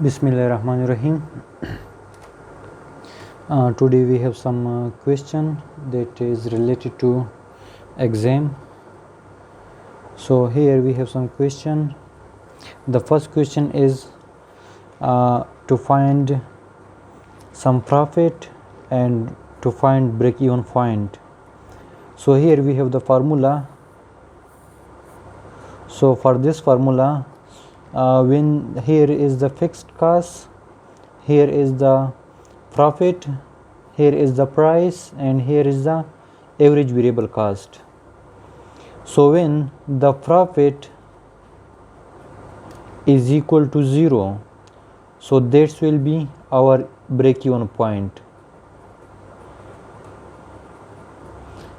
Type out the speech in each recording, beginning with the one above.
Bismillahirrahmanirrahim. Today we have some question that is related to exam. So here we have some question. The first question is to find some profit and to find break-even point. So here we have the formula. So for this formula, when here is the fixed cost, here is the profit, here is the price, and here is the average variable cost. So when the profit is equal to 0, so this will be our break-even point.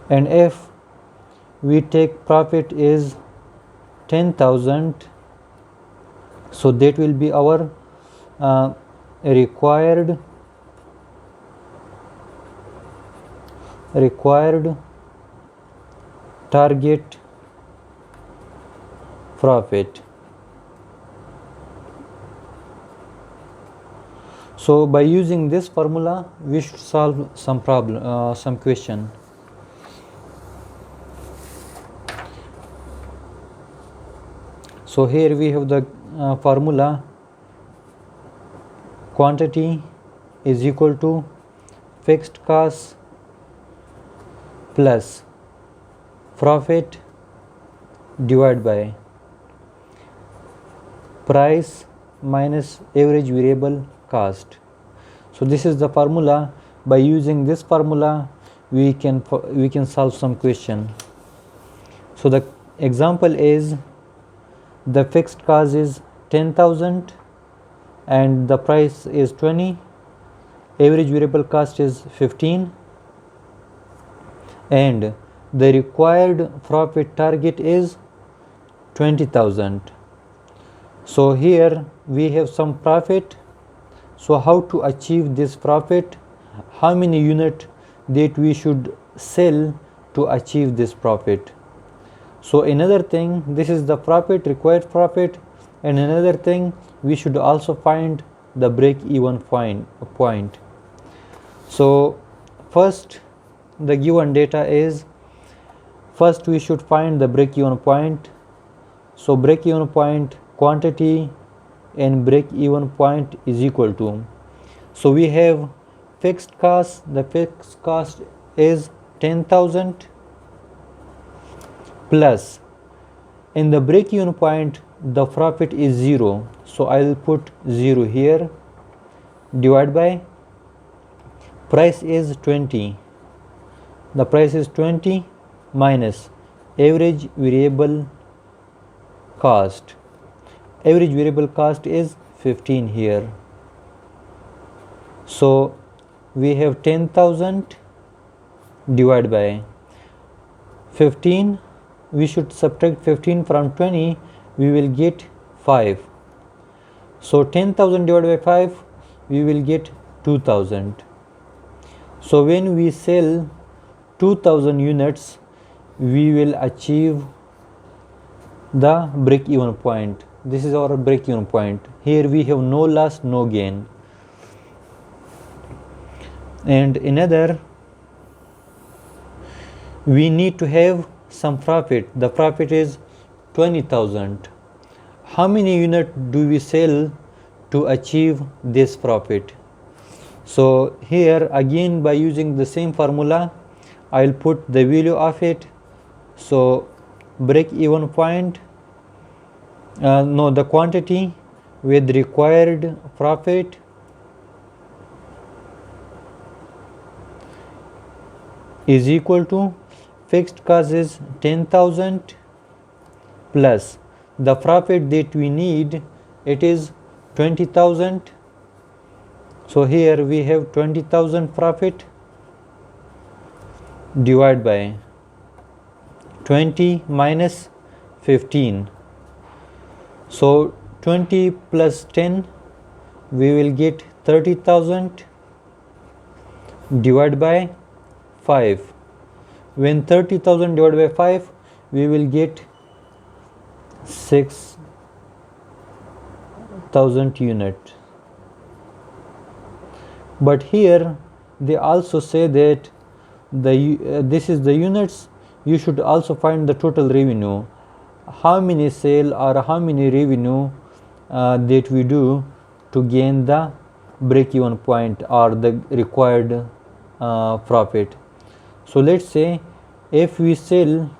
And if we take profit is 10,000, so that will be our required target profit. So by using this formula we should solve some problem, some question. So here we have the formula. Quantity is equal to fixed cost plus profit divided by price minus average variable cost. So this is the formula. By using this formula we can solve some question. So the example is the fixed cost is 10,000 and the price is 20, average variable cost is 15, and the required profit target is 20,000. So here we have some profit. So how to achieve this profit? How many unit that we should sell to achieve this profit? So another thing, this is the profit, required profit, and another thing, we should also find the break-even point. So first, the given data is, first we should find the break-even point. So break-even point, quantity and break-even point is equal to, so we have fixed cost, the fixed cost is 10,000 plus in the break-even point the profit is 0, so I will put 0 here, divided by price is 20, the price is 20 minus average variable cost. Average variable cost is 15 here. So we have 10,000 divided by 15. We should subtract 15 from 20. We will get 5. So 10,000 divided by 5, we will get 2,000. So when we sell 2,000 units, we will achieve the break-even point. This is our break-even point. Here we have no loss, no gain. And another, we need to have some profit. The profit is 20,000. How many units do we sell to achieve this profit? So here again, by using the same formula, I will put the value of it. So break-even point, the quantity with required profit is equal to fixed cost is 10,000 plus the profit that we need, it is 20,000. So here we have 20,000 profit divided by 20 minus 15. So 20 plus 10, we will get 30,000 divided by 5. When 30,000 divided by 5, we will get 6,000 units. But here they also say that this is the units, you should also find the total revenue, how many sale or how many revenue that we do to gain the break-even point or the required profit. So let's say if we sell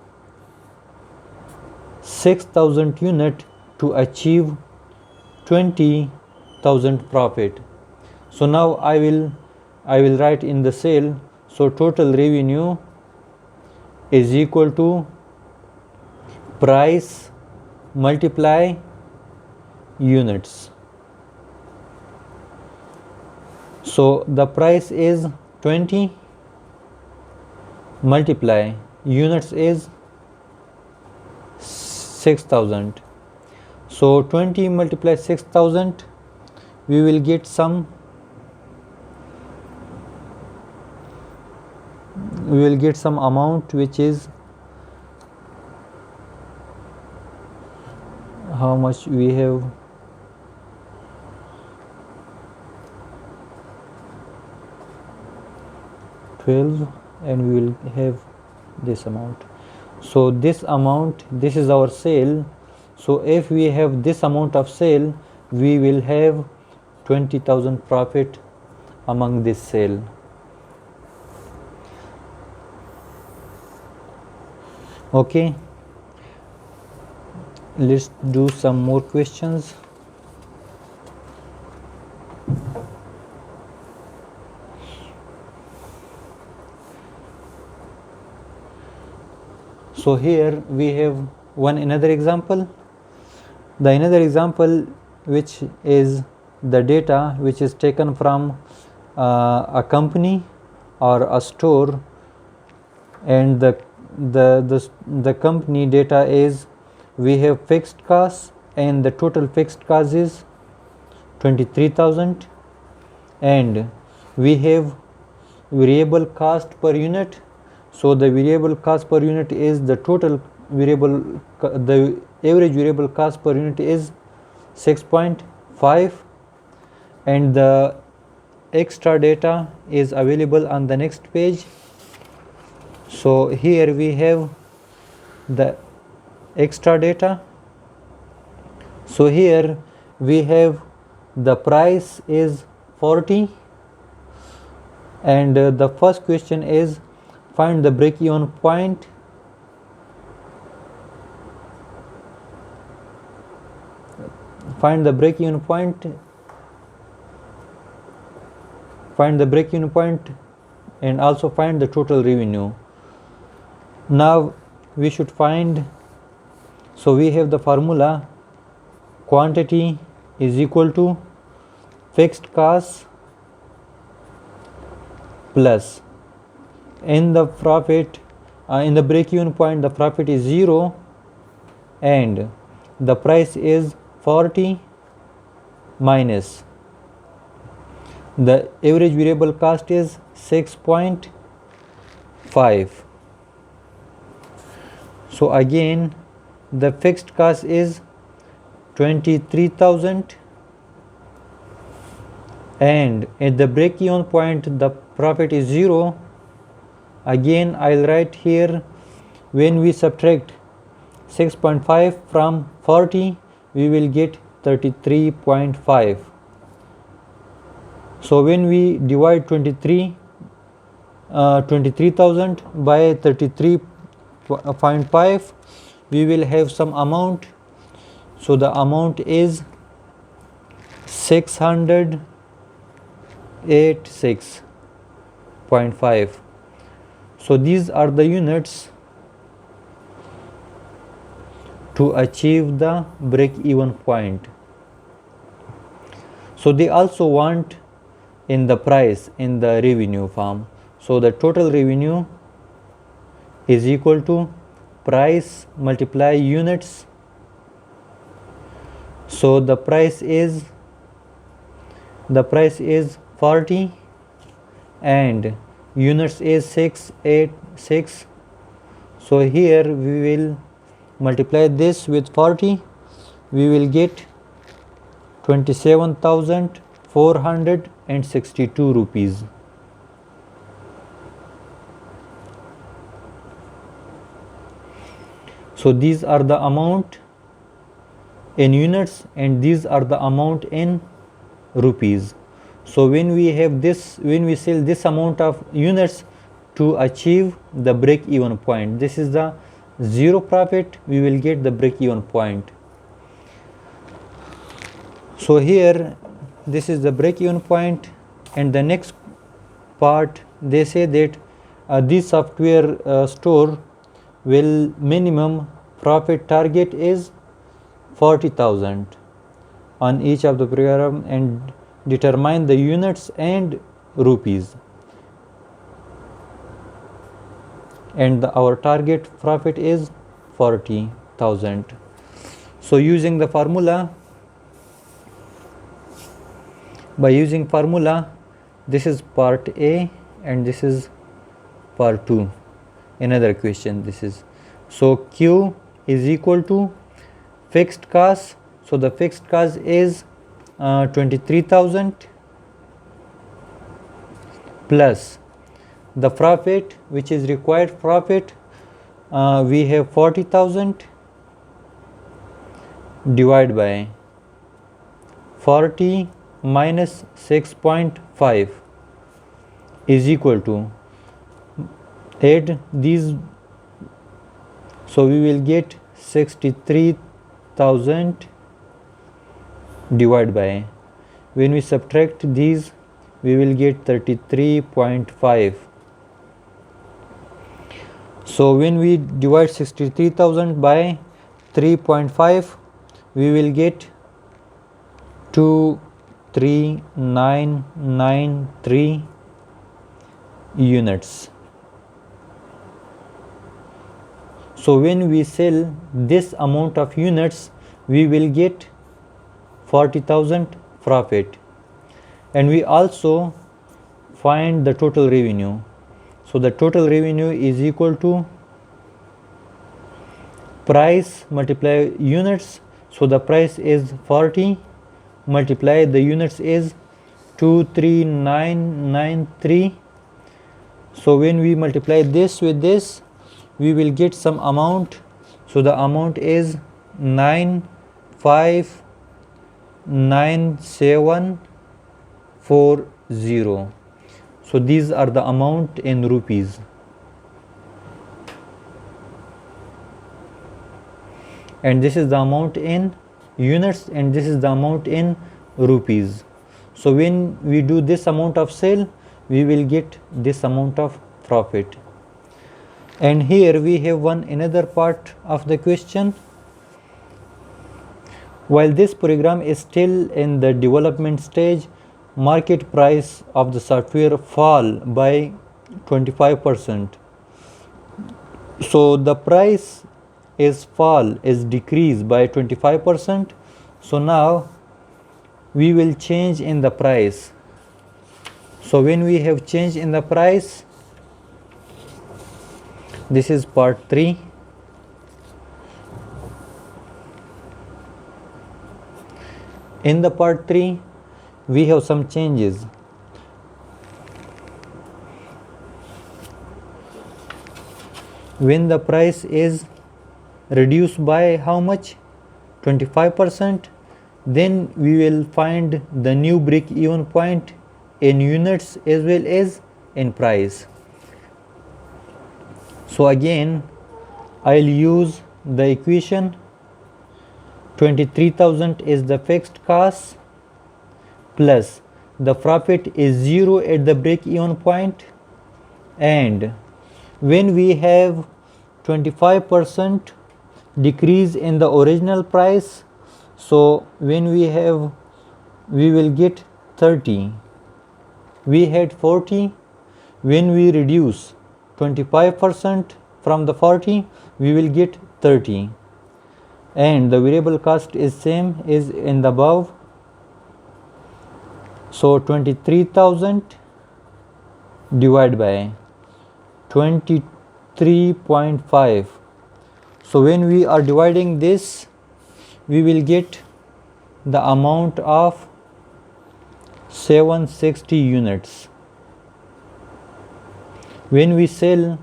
6,000 unit to achieve 20,000 profit. So now I will write in the sale, so total revenue is equal to price multiply units. So the price is 20 multiply units is 6,000. So 20 multiply 6,000, we will get some amount which is how much we have. And we will have this amount. So this amount, this is our sale. So if we have this amount of sale, we will have 20,000 profit among this sale. Okay, let's do some more questions. So here we have another example. The another example, which is the data which is taken from a company or a store, and the company data is, we have fixed costs and the total fixed cost is 23,000, and we have variable cost per unit. So the variable cost per unit is the total variable, the average variable cost per unit is 6.5, and the extra data is available on the next page. So here we have the extra data. So here we have the price is 40, and the first question is find the break-even point. Find the break-even point and also find the total revenue. Now we should find, so we have the formula, quantity is equal to fixed cost plus, in the profit, in the break-even point the profit is 0 and the price is 40 minus the average variable cost is 6.5. So again the fixed cost is 23,000, and at the break-even point the profit is 0. Again I'll write here, when we subtract 6.5 from 40, we will get 33.5. So when we divide 23,000 by 33.5, we will have some amount. So the amount is 686.5. So these are the units to achieve the break-even point. So they also want in the price, in the revenue form. So the total revenue is equal to price multiply units. So the price is 40 and units is 686. So here we will multiply this with 40, we will get 27,400 462 rupees. So these are the amount in units and these are the amount in rupees. So when we have this, when we sell this amount of units to achieve the break even point, this is the zero profit, we will get the break even point. So here this is the break even point, and the next part they say that this software store will minimum profit target is 40,000 on each of the program and determine the units and rupees, and our target profit is 40,000. So using the formula, by using formula, this is part A and this is part 2, another question this is. So Q is equal to fixed cost, so the fixed cost is 23,000 plus the profit, which is required profit, we have 40,000 divided by 40 minus 6.5 is equal to, add these, so we will get 63,000 divided by, when we subtract these we will get 33.5. So when we divide 63,000 by 3.5 we will get 23993 units. So when we sell this amount of units we will get 40,000 profit, and we also find the total revenue. So the total revenue is equal to price multiply units, so the price is 40 multiply the units is 23993. So when we multiply this with this we will get some amount, so the amount is 959,740. So these are the amount in rupees, and this is the amount in units and this is the amount in rupees. So when we do this amount of sale we will get this amount of profit. And here we have one another part of the question. While this program is still in the development stage, market price of the software fall by 25%. So the price is decreased by 25%. So now we will change in the price. So when we have change in the price, this is part 3. In the part 3 we have some changes. When the price is reduced by how much? 25%, then we will find the new break even point in units as well as in price. So again I'll use the equation. 23,000 is the fixed cost plus the profit is 0 at the break even point, and when we have 25% decrease in the original price, so when we will get 30. We had 40, when we reduce 25% from the 40 we will get 30, and the variable cost is same as in the above. So 23,000 divided by 23.5. So when we are dividing this we will get the amount of 760 units. When we sell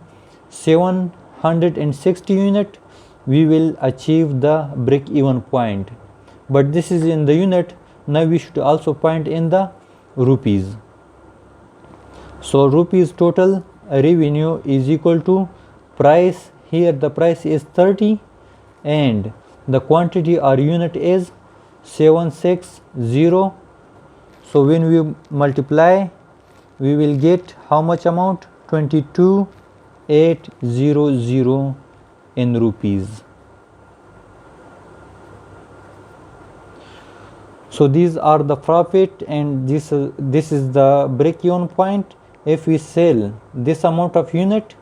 760 unit, we will achieve the break even point, but this is in the unit. Now we should also point in the rupees. So rupees total revenue is equal to price. Here the price is 30 and the quantity or unit is 760. So when we multiply, we will get how much amount? 22,800 in rupees. So these are the profit and this is the break even point. If we sell this amount of unit,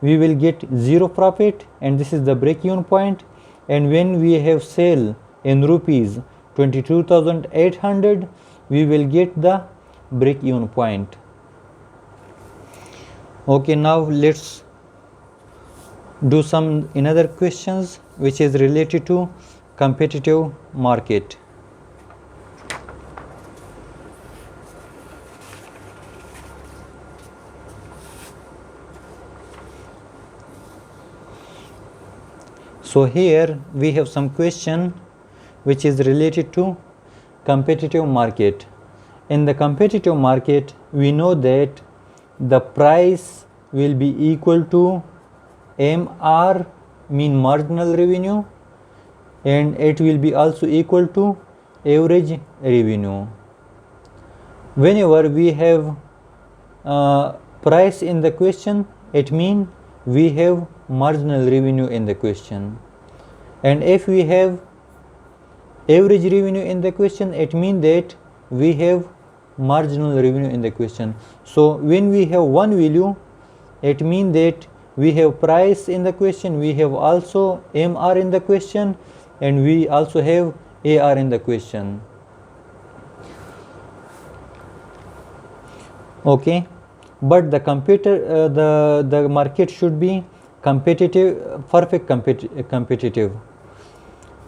we will get 0 profit, and this is the break even point. And when we have sale in rupees 22,800, we will get the break even point. Okay, now let's do some another questions which is related to competitive market. So here we have some question which is related to competitive market. In the competitive market, we know that the price will be equal to MR, mean marginal revenue, and it will be also equal to average revenue. Whenever we have price in the question, it means we have marginal revenue in the question, and if we have average revenue in the question, it means that we have marginal revenue in the question. So when we have one value, it means that we have price in the question, we have also MR in the question, and we also have AR in the question. Okay, but the the market should be competitive, perfect competitive.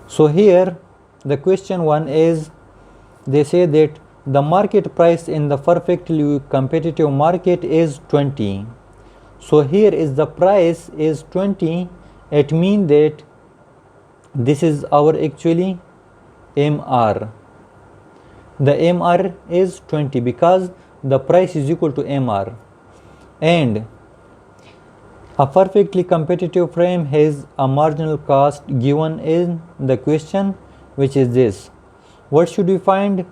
So here the question one is, they say that the market price in the perfectly competitive market is 20. So here is the price is 20. It means that this is our actually MR. The MR is 20 because the price is equal to MR, and a perfectly competitive frame has a marginal cost given in the question, which is this. What should we find?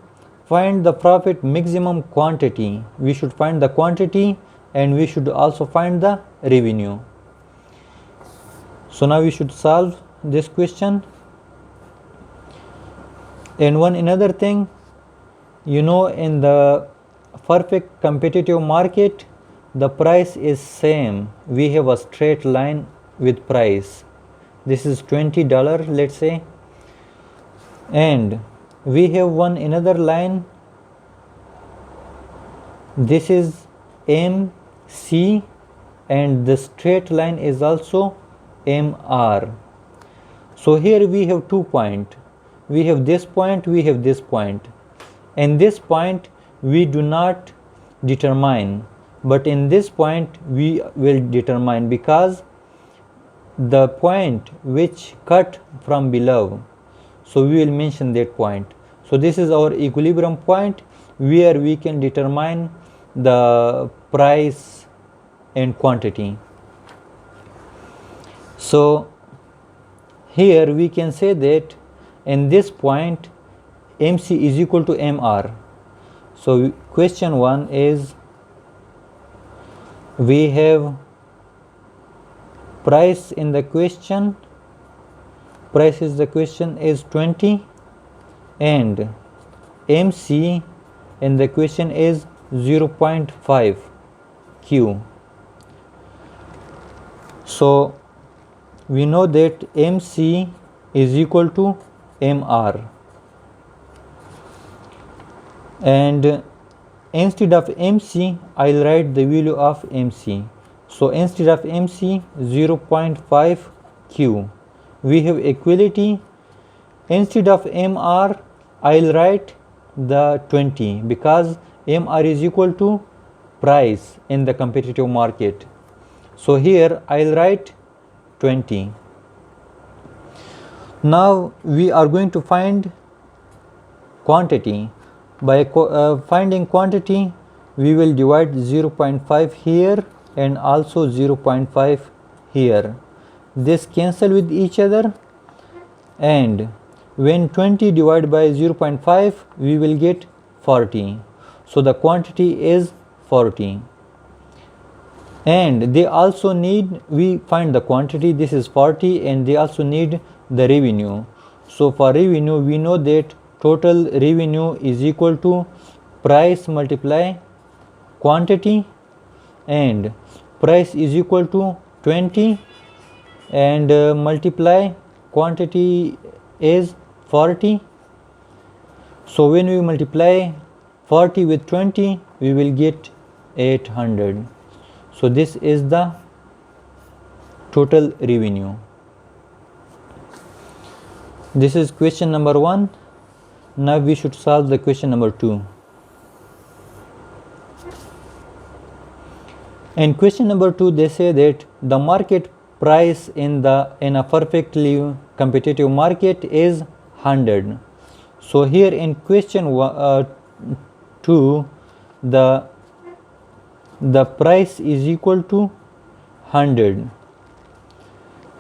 Find the profit maximum quantity. We should find the quantity and we should also find the revenue. So now we should solve this question. And one another thing, you know, in the perfect competitive market, the price is same. We have a straight line with price. This is $20, let's say, and we have one another line. This is MC, and the straight line is also MR. So here we have 2 points. We have this point, we have this point. And this point we do not determine, but in this point we will determine, because the point which cut from below, so we will mention that point. So this is our equilibrium point where we can determine the price and quantity. So here we can say that in this point MC is equal to MR. So question 1 is, we have price in the question, price is the question is 20, and MC in the question is 0.5 Q. So we know that MC is equal to MR, and instead of MC I'll write the value of MC. So instead of MC 0.5 Q, we have equality. Instead of MR I'll write the 20 because MR is equal to price in the competitive market. So here I'll write 20. Now we are going to find quantity. By finding quantity, we will divide 0.5 here and also 0.5 here. This cancel with each other, and when 20 divided by 0.5, we will get 40. So the quantity is 40. And they also need, we find the quantity, this is 40, and they also need the revenue. So for revenue, we know that total revenue is equal to price multiply quantity, and price is equal to 20 and multiply quantity is 40. So when we multiply 40 with 20, we will get 800. So this is the total revenue. This is question number 1. Now we should solve the question number 2. In question number 2, they say that the market price in a perfectly competitive market is 100. So here in question 2, the price is equal to 100,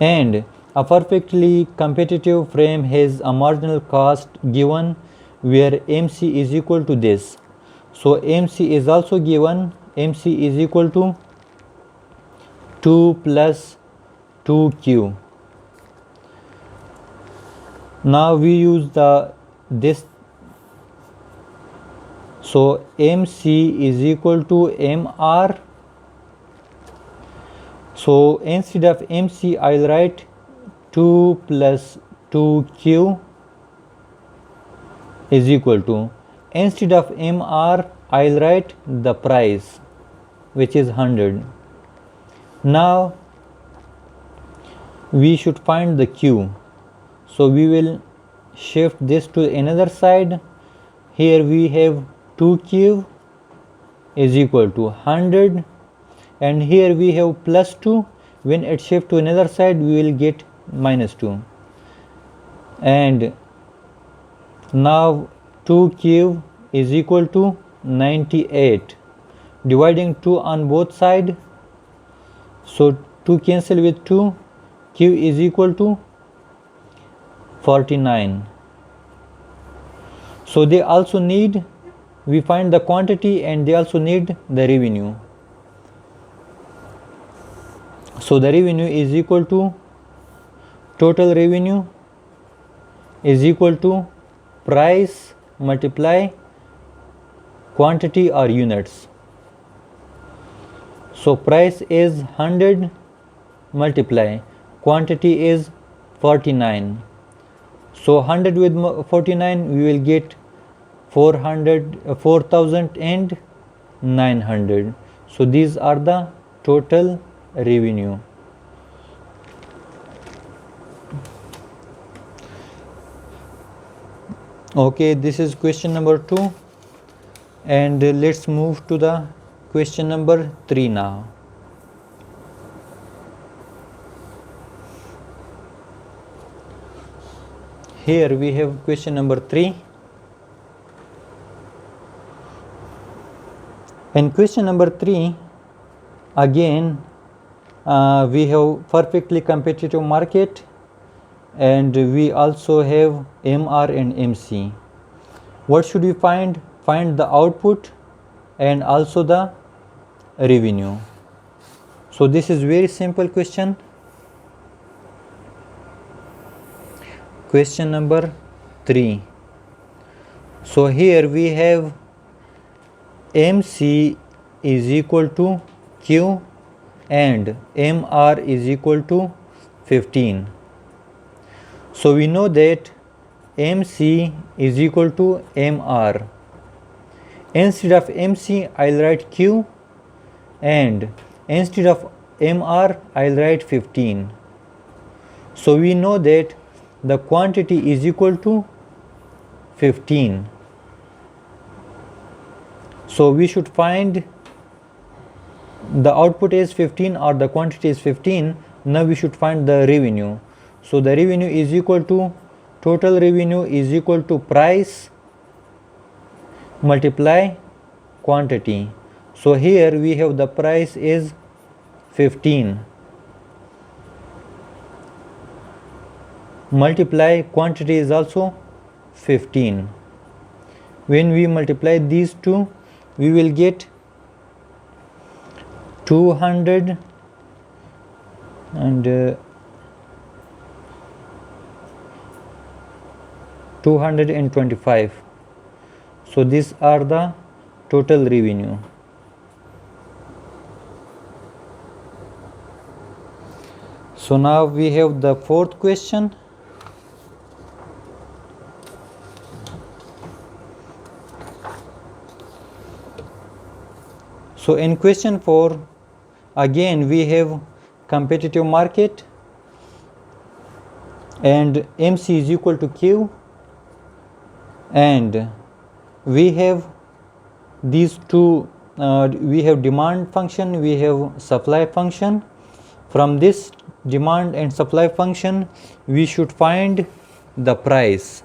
and a perfectly competitive frame has a marginal cost given where MC is equal to this. So MC is also given. MC is equal to 2 plus 2Q. Now we use this. So MC is equal to MR. So instead of MC, I'll write 2 plus 2Q is equal to, instead of MR, I'll write the price, which is 100. Now we should find the Q. So we will shift this to another side. Here we have 2Q is equal to 100, and here we have plus 2. When it shift to another side, we will get minus 2. And now 2Q is equal to 98. Dividing 2 on both sides, so 2 cancel with 2. Q is equal to 49. So they also need, we find the quantity, and they also need the revenue. So the revenue is equal to, total revenue is equal to price multiply quantity or units. So price is 100 multiply quantity is 49. So 100 with 49, we will get 4,900. So these are the total revenue. Okay, this is question number 2, and let's move to the question number 3 now. Here we have question number 3. In question number 3, again we have perfectly competitive market, and we also have MR and MC. What should we find? Find the output and also the revenue. So this is very simple question. Question number 3. So here we have MC is equal to Q and MR is equal to 15. So we know that MC is equal to MR. Instead of MC, I'll write Q, and instead of MR, I'll write 15. So we know that the quantity is equal to 15. So we should find the output is 15 or the quantity is 15. Now we should find the revenue. So the revenue is equal to, total revenue is equal to price multiply quantity. So here we have the price is 15 multiply quantity is also 15. When we multiply these two, we will get 200 and 225. So these are the total revenue. So now we have the fourth question. So in question 4, again we have competitive market and MC is equal to Q, and we have these two, we have demand function, we have supply function. From this demand and supply function, we should find the price.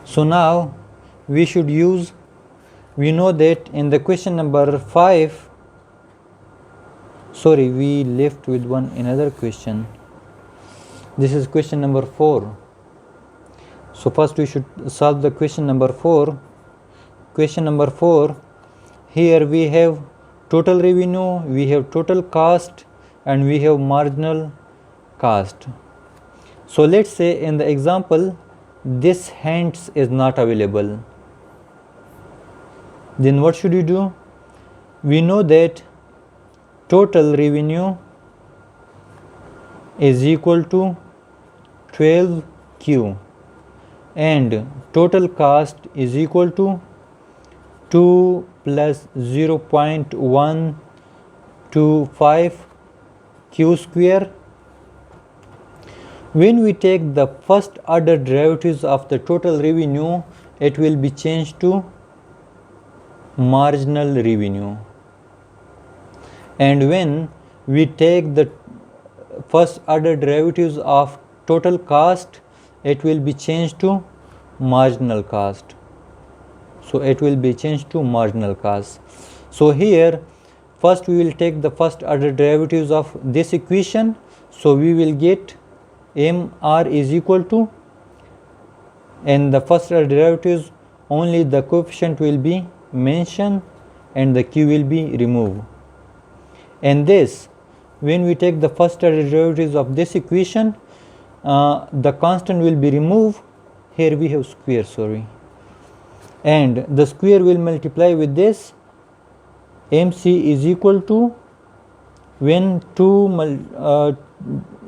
So now we should use, we know that in the question number 5, sorry, we left with another question. This is question number 4. So first we should solve the question number 4. Question number 4, here we have total revenue, we have total cost, and we have marginal cost. So let's say in the example this hands is not available. Then what should we do? We know that total revenue is equal to 12Q and total cost is equal to 2 plus 0.125 Q square. When we take the first order derivatives of the total revenue, it will be changed to marginal revenue, and when we take the first order derivatives of total cost, it will be changed to marginal cost. So it will be changed to marginal cost. So here first we will take the first order derivatives of this equation. So we will get MR is equal to, and the first order derivatives only the coefficient will be mentioned and the Q will be removed. And this, when we take the first order derivatives of this equation, the constant will be removed. Here we have square, sorry, and the square will multiply with this. MC is equal to, when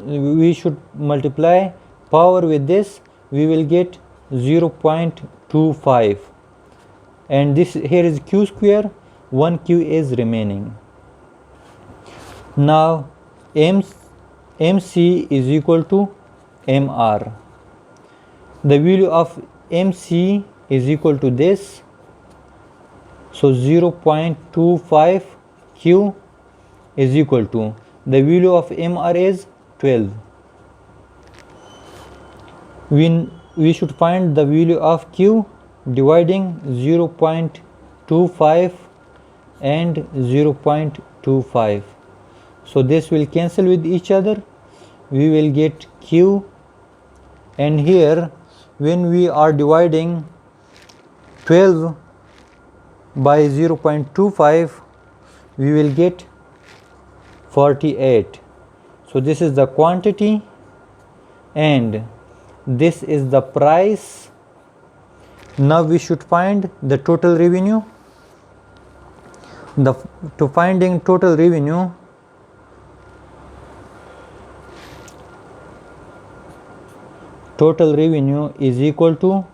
we should multiply power with this, we will get 0.25, and this here is Q square, 1Q is remaining. Now MC is equal to MR. The value of MC is equal to this, so 0.25 Q is equal to, the value of MR is 12. We should find the value of Q dividing 0.25 and 0.25. So this will cancel with each other. We will get Q, and here when we are dividing 12 by 0.25, we will get 48. So this is the quantity and this is the price. Now we should find the total revenue. To finding total revenue, total revenue is equal to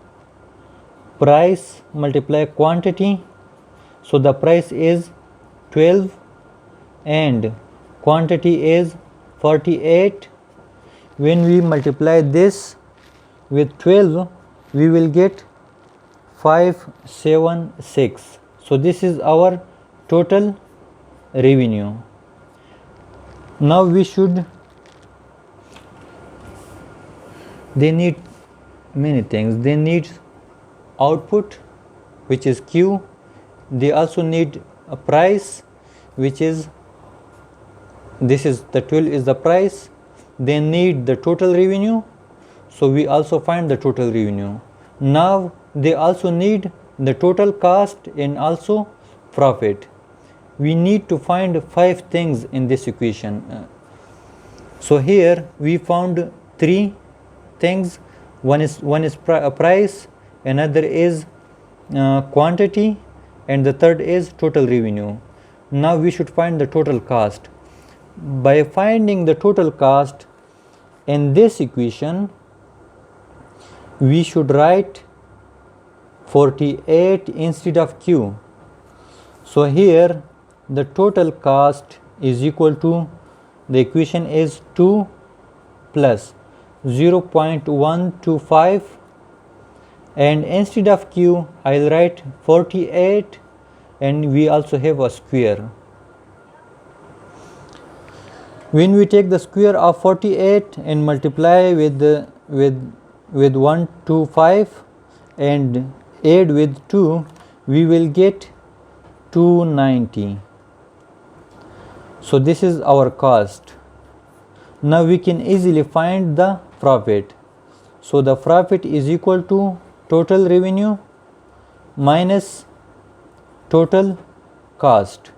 price multiply quantity. So the price is 12 and quantity is 48. When we multiply this with 12, we will get 576. So this is our total revenue. Now they need many things. They need output, which is Q. They also need a price, which is, this is the 12 is the price. They need the total revenue, so we also find the total revenue. Now they also need the total cost and also profit. We need to find 5 things in this equation. So here we found 3 things. One is price, another is quantity, and the third is total revenue. Now we should find the total cost. By finding the total cost in this equation, we should write 48 instead of Q. So here the total cost is equal to, the equation is 2 plus 0.125, and instead of Q I'll write 48, and we also have a square. When we take the square of 48 and multiply with 125 and add with 2, we will get 290. So this is our cost. Now we can easily find the profit. So the profit is equal to total revenue minus total cost.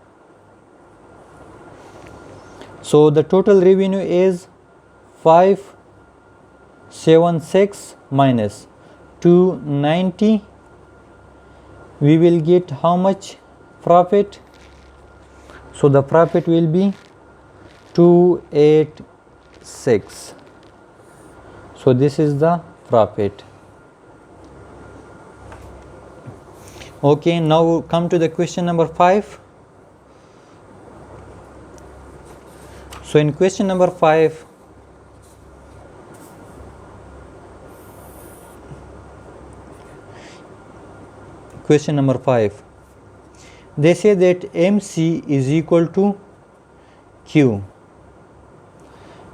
So the total revenue is 576 minus 290. We will get how much profit? So the profit will be 286. So this is the profit. Okay, now come to the question number 5. So in question number 5, they say that MC is equal to Q,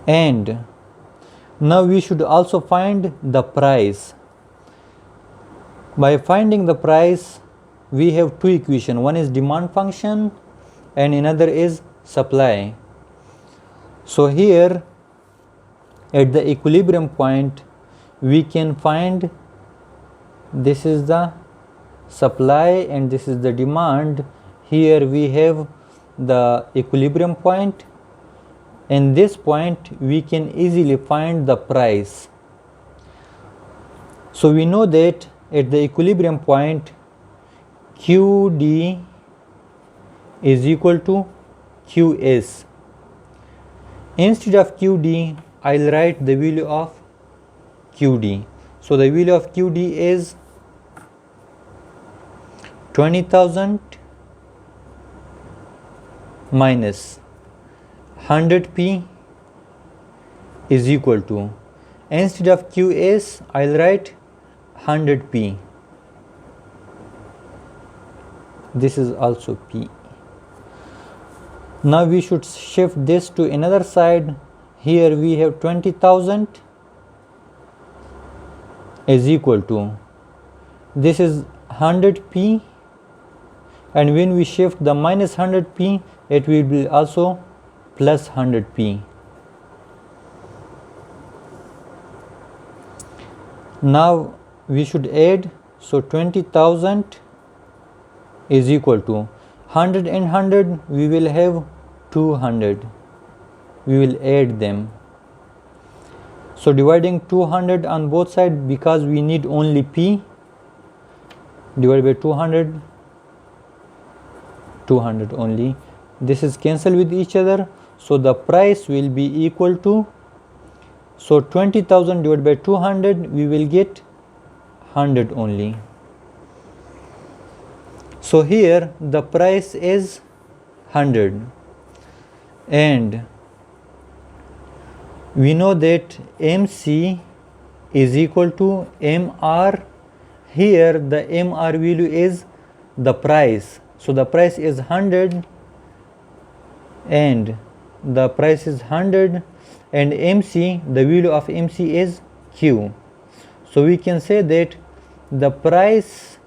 and now we should also find the price. By finding the price, we have 2 equations. One is demand function and another is supply. So here at the equilibrium point, we can find, this is the supply and this is the demand. Here we have the equilibrium point. In this point we can easily find the price. So we know that at the equilibrium point, QD is equal to QS. Instead of QD, I'll write the value of QD. So the value of QD is 20,000 minus 100p is equal to, instead of QS, I'll write 100p. This is also P. Now we should shift this to another side. Here we have 20,000 is equal to, this is 100p, and when we shift the minus 100p, it will be also plus 100p. Now we should add, so 20,000 is equal to 100 and 100, we will have 200. We will add them. So dividing 200 on both sides, because we need only P, divided by 200, 200 only. This is cancelled with each other. So the price will be equal to, so 20,000 divided by 200, we will get 100 only. So here the price is 100, and we know that MC is equal to MR here the MR value is the price. So the price is 100 and the price is 100 and MC, the value of MC is Q. So we can say that the price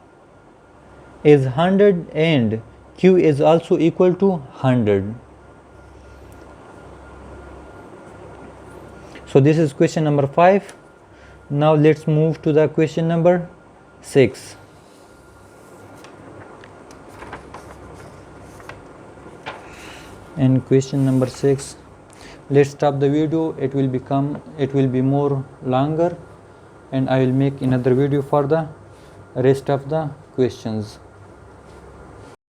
is 100 and Q is also equal to 100. So this is question number 5. Now let's move to the question number 6. And question number 6, let's stop the video. It will be more longer, and I will make another video for the rest of the questions.